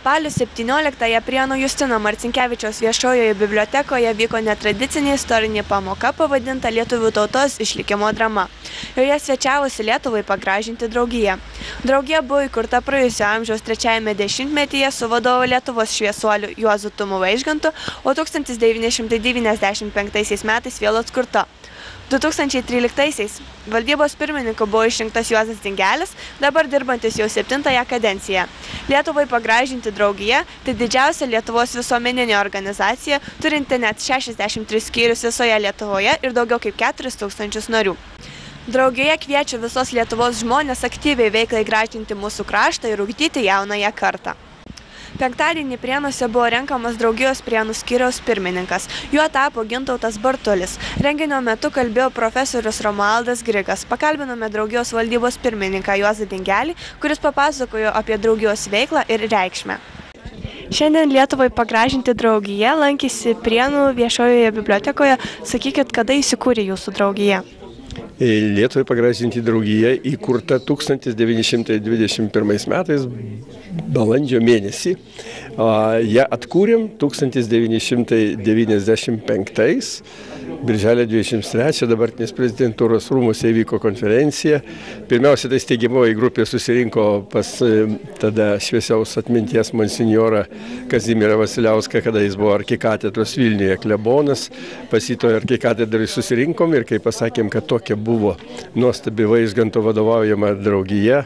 Spalio 17-ąją Prienų Justino Marcinkevičiaus viešojoje bibliotekoje vyko netradicinė istorinė pamoka pavadinta Lietuvių tautos išlikimo drama. Joje svečiavosi Lietuvai pagražinti draugija. Draugija buvo įkurta praėjusio amžiaus 3-ame dešimtmetyje su vadovu Lietuvos šviesuoliu Juozu Tumu Vaižgantu, o 1995 metais vėl atkurta. 2013-aisiais valdybos pirmininku buvo išrinktas Juozas Dingelis, dabar dirbantis jau 7-ąją kadenciją. Lietuvai pagražinti draugija – tai didžiausia Lietuvos visuomeninė organizacija, turinti net 63 skyrius visoje Lietuvoje ir daugiau kaip 4000 narių. Draugija kviečia visos Lietuvos žmonės aktyviai veiklai gražinti mūsų kraštą ir ugdyti jaunąją kartą. Penktadienį Prienuose buvo renkamas draugijos Prienų skyriaus pirmininkas. Juo tapo Gintautas Bartulis. Renginio metu kalbėjo profesorius Romualdas Grigas. Pakalbinome draugijos valdybos pirmininką Juozą Dingelį, kuris papasakojo apie draugijos veiklą ir reikšmę. Šiandien Lietuvai pagražinti draugija lankėsi Prienų viešojoje bibliotekoje. Sakykit, kada įsikūrė jūsų draugija? Lietuvai pagražinti draugija įkurta 1921 metais balandžio mėnesį. Ją atkūrėm 1995, birželio 23, dabartinės prezidentūros rūmuose įvyko konferencija. Pirmiausia, tai steigiamoji grupė susirinko pas tada šviesiaus atminties monsinjorą Kazimierą Vasiliauską, kada jis buvo arkikatedros Vilniuje klebonas. Pas jį toje arkikatedrai susirinkom ir kai pasakėm, kad tokia buvo nuostabi Vaižganto vadovaujama draugija,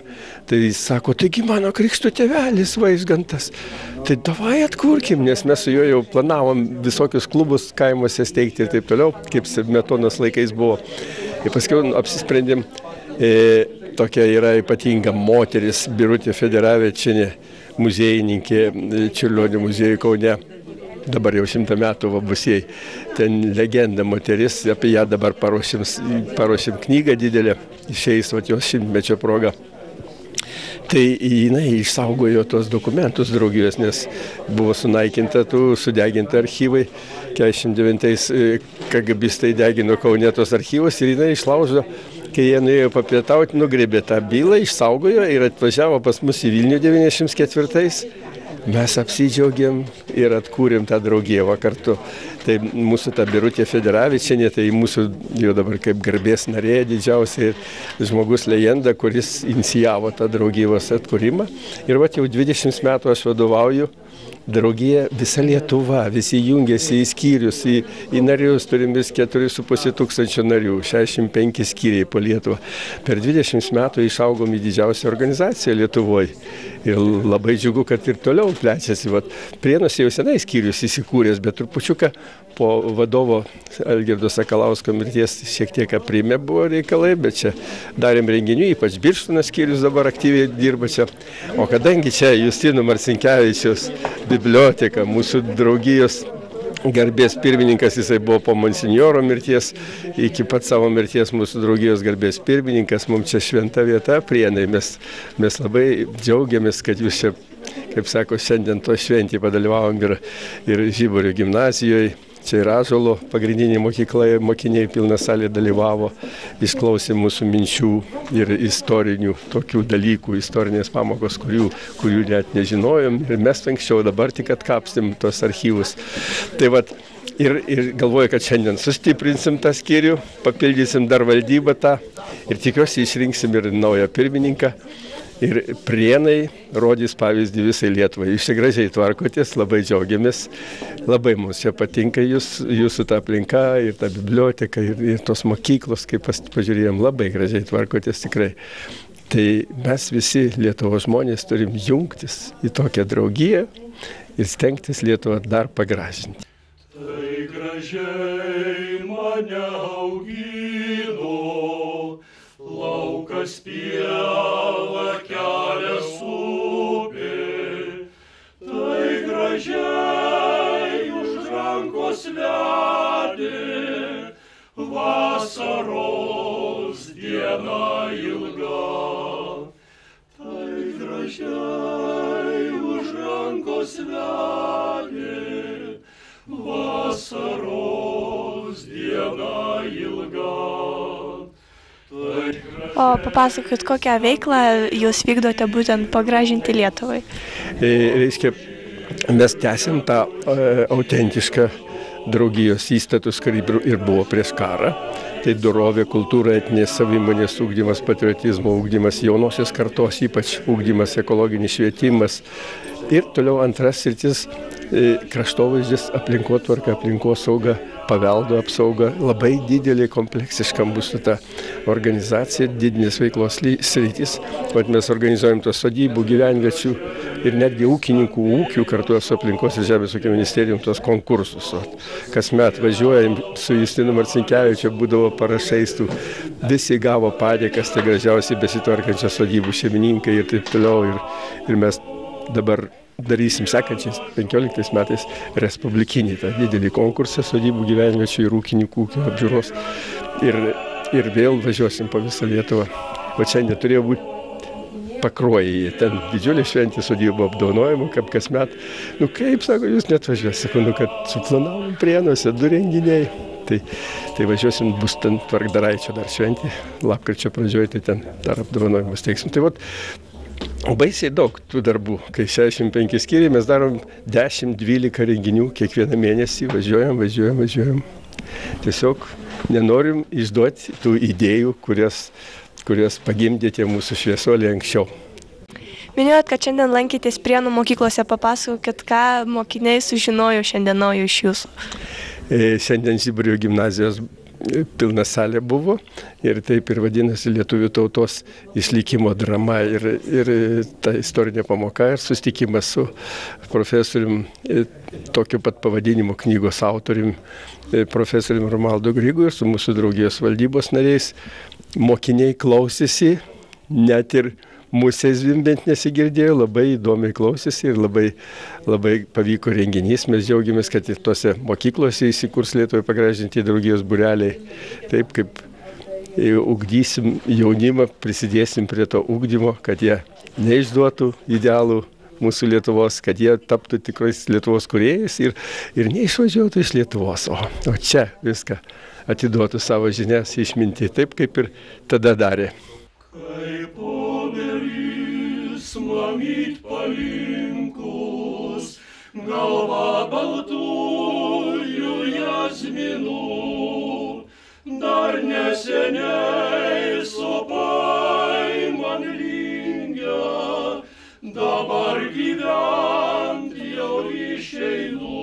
tai jis sako, taigi mano krikšto tėvelis Vaižgantas. Tai davai atkurkim, nes mes su juo jau planavom visokius klubus kaimuose steigti ir taip toliau, kaip Smetonos laikais buvo. Ir paskiau apsisprendėm, tokia yra ypatinga moteris Birutė Federavičienė, muziejininkė Čiurlionio muziejų Kaune. Dabar jau 100 metų bus jai. Ten legenda moteris, apie ją dabar paruošim knygą didelę, išeis jos 100-mečio proga. Tai jinai išsaugojo tos dokumentus draugijos, nes buvo sunaikinta, sudeginta archyvai. 49-ais KGBistai degino Kaune tos archyvus ir jinai išlaužo, kai jie nuėjo papietauti, nugrėbė tą bylą, išsaugojo ir atvažiavo pas mus į Vilnių 94-ais. Mes apsidžiaugėm ir atkūrėm tą draugiją kartu. Tai mūsų ta Birutė Federavičienė, tai mūsų jau dabar kaip garbės narė didžiausia ir žmogus legenda, kuris inicijavo tą draugijos atkūrimą. Ir jau 20 metų aš vadovauju. Draugija visa Lietuva, visi jungiasi į skyrius, į narius, turim vis 4,5 tūkstančio narių, 65 skyriai po Lietuvą. Per 20 metų išaugom į didžiausią organizaciją Lietuvoje. Ir labai džiugu, kad ir toliau plečiasi. Prienuose jau senai skyrius įsikūręs, bet trupučiuką po vadovo Algirdo Sakalausko mirties šiek tiek aprimę buvo reikalai, bet čia darėm renginių, ypač Birštono skyrius dabar aktyviai dirba čia. O kadangi čia Justino Marcinkevičiaus biblioteka, mūsų draugijos garbės pirmininkas, jisai buvo po monsinjoro mirties, iki pat savo mirties mūsų draugijos garbės pirmininkas, mums čia šventa vieta Prienai. Mes labai džiaugiamės, kad jūs čia, kaip sako, šiandien to šventį padalyvavom ir Žiburio gimnazijoje. Čia ir Ąžuolo pagrindinė mokykla, mokiniai pilna salė dalyvavo, išklausė mūsų minčių ir istorinių tokių dalykų, istorinės pamokos, kurių net nežinojom. Ir mes anksčiau dabar tik atkapsim tos archyvus. Tai ir galvoju, kad šiandien sustiprinsim tą skyrių, papildysim dar valdybą tą ir tikiuosi išrinksim ir naują pirmininką. Ir Prienai rodys pavyzdį visai Lietuvai. Jūs čia gražiai tvarkotės, labai džiaugiamės, labai mums čia patinka jūsų ta aplinka ir ta biblioteka ir tos mokyklos, kaip pažiūrėjom, labai gražiai tvarkotės tikrai. Tai mes visi Lietuvos žmonės turim jungtis į tokią draugiją ir stengtis Lietuvą dar pagražinti. Tai gražiai mane augino, laukas pieva kelias upė, tai gražiai už rankos vedė, vasaros diena ilga. Tai gražiai už rankos vedė, vasaros diena ilga. Tai gražiai O papasakokit, kokią veiklą jūs vykdote būtent pagražinti Lietuvai? Reiškia, mes tęsim tą autentišką draugijos įstatus, kurį ir buvo prieš karą. Tai dorovė, kultūra, etinės savimonės ugdymas, patriotizmo ugdymas, jaunosios kartos, ypač ugdymas, ekologinis švietimas. Ir toliau antras sritis kraštovaizdis, aplinkotvarka, aplinkosauga, paveldo apsauga. Labai didelė kompleksiška bus ta organizacija, didinės veiklos sritis. Mes organizuojam tos sodybų, gyvenviečių ir netgi ūkininkų ūkių kartu su aplinkos ir žemės ūkio ministerijom tos konkursus. Kasmet važiuojam su Justinu Marcinkevičiu, būdavo parašais, visi gavo padėkas, tai gražiausiai besitvarkančios sodybų šeimininkai ir taip toliau. Ir mes dabar darysim sekančiais 15 metais respublikinį tą didelį konkursą sodybų, gyvenviečių ir ūkininkų ūkio apžiūros. Ir vėl važiuosim po visą Lietuvą. O šiandien turėjo būti Pakruojyje, ten didžiulė šventė sodybų apdovanojimų, kaip kasmet. Kaip, sako, jūs net važiuosi, sako, kad suplanavom Prienuose 2 renginiai. Tai važiuosim, bus ten Tvarkdaraičio dar šventė, lapkričio pradžioje, tai ten dar apdovanojimus teiksim. Tai baisiai daug tų darbų, kai 65 skyriai, mes darom 10-12 renginių kiekvieną mėnesį, važiuojam. Tiesiog nenorim išduoti tų idėjų, kurias pagimdė tie mūsų šviesuoliai anksčiau. Minėjot, kad šiandien lankytės Prienų mokyklose, papasakokit, ką mokiniai sužinojo šiandien naujo iš jūsų. Šiandien Žiburio gimnazijos pilna salė buvo ir taip ir vadinasi lietuvių tautos išlikimo drama ir ta istorinė pamoka ir susitikimas su profesorium tokio pat pavadinimo knygos autorium, profesorium Romualdu Grigu ir su mūsų draugijos valdybos nariais. Mokiniai klausėsi, net ir musė zvimbiant nesigirdėjo, labai įdomiai klausėsi ir labai pavyko renginys. Mes džiaugiamės, kad ir tose mokyklose įsikurs Lietuvoje pagražinti draugijos būreliai. Taip kaip ugdysim jaunimą, prisidėsim prie to ugdymo, kad jie neišduotų idealų mūsų Lietuvos, kad jie taptų tikrais Lietuvos kūrėjais ir neišvažiuotų iš Lietuvos, o čia viską atiduotų savo žinias, išmintį, taip kaip ir tada darė. Kaip obelis mamyt palinkus, galva baltųjų jazminų, dar neseniai supai man lingia, dabar gyvent jau išeinu.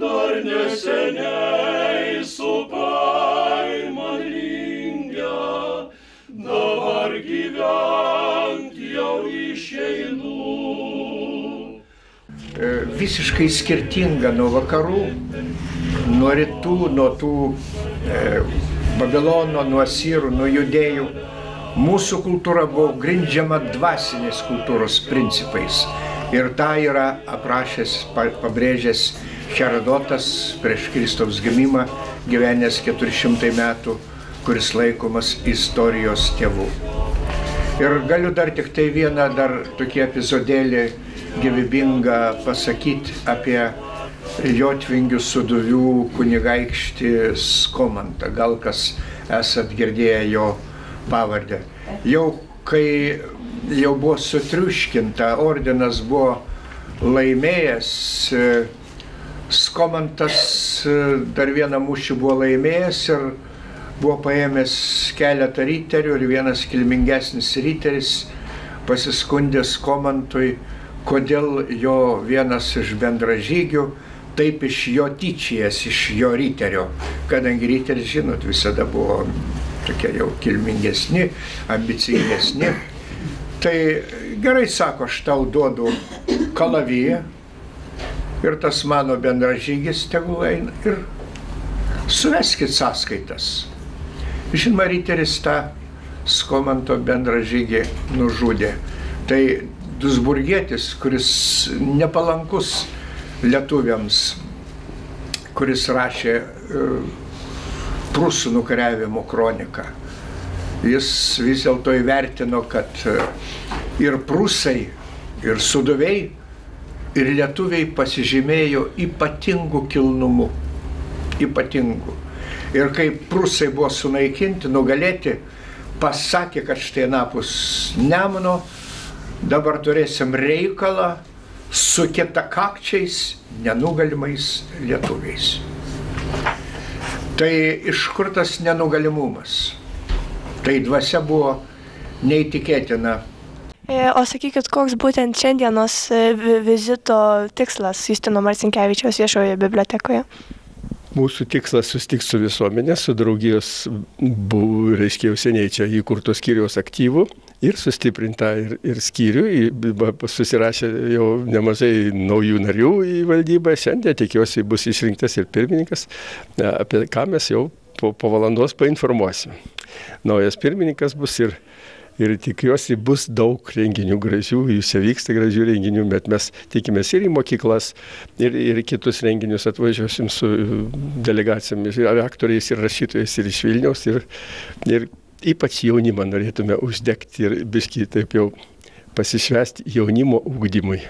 Dar neseniai supai man lingia, dabar gyvent jau išeinu. Visiškai skirtinga nuo vakarų, nuo rytų, nuo tų Babilono, nuo Asirų, nuo Judėjų. Mūsų kultūra buvo grindžiama dvasinės kultūros principais. Ir tą yra aprašęs, pabrėžęs Herodotas prieš Kristaus gimimą, gyvenęs 400 metų, kuris laikomas istorijos tėvu. Ir galiu dar tik tai vieną tokį epizodėlį gyvybingą pasakyti apie Jotvingių Sūduvių kunigaikštį Skomantą. Gal kas esat girdėję jo pavardę. Jau kai jau buvo sutriuškinta, ordinas buvo laimėjęs, Skomantas dar vieną mūšį buvo laimėjęs ir buvo paėmęs keletą riterių ir vienas kilmingesnis riteris pasiskundė Skomantui, kodėl jo vienas iš bendražygių taip iš jo tyčijas, iš jo riterio, kadangi riteris, žinot, visada buvo tokie jau kilmingesni, ambicingesni. Tai gerai, sako, aš tau duodu kalaviją ir tas mano bendražygis tegul eina ir suveskit sąskaitas. Žinoma, riteris tą Skomanto bendražygį nužudė. Tai Duisburgietis, kuris nepalankus lietuviams, kuris rašė Prūsų nukariavimo kroniką. Jis vis dėlto įvertino, kad ir prūsai, ir sūduviai, ir lietuviai pasižymėjo ypatingų kilnumu. Ypatingų. Ir kai prūsai buvo sunaikinti, nugalėti, pasakė, kad štai napus Nemuno dabar turėsim reikalą su kietakakčiais, nenugalimais lietuviais. Tai iš kur tas nenugalimumas? Tai dvasia buvo neįtikėtina. O sakykit, koks būtent šiandienos vizito tikslas Justino Marcinkevičiaus viešojoje bibliotekoje? Mūsų tikslas susitikti su visuomenė, su draugijos, reiškia, jau seniai čia įkurtos skyriaus aktyvų ir sustiprinta ir skyrių. Susirašė jau nemažai naujų narių į valdybą. Šiandien tikiuosi bus išrinktas ir pirmininkas, apie ką mes jau po valandos painformuosim. Naujas pirmininkas bus ir tikiuosi bus daug renginių gražių, jūs vyksta gražių renginių, bet mes tikimės ir į mokyklas, ir kitus renginius atvažiuosim su delegacijomis, ir aktoriais, ir rašytojais, ir iš Vilniaus, ir ypač jaunimą norėtume uždegti ir biškį taip jau pasišvęsti jaunimo ugdymui.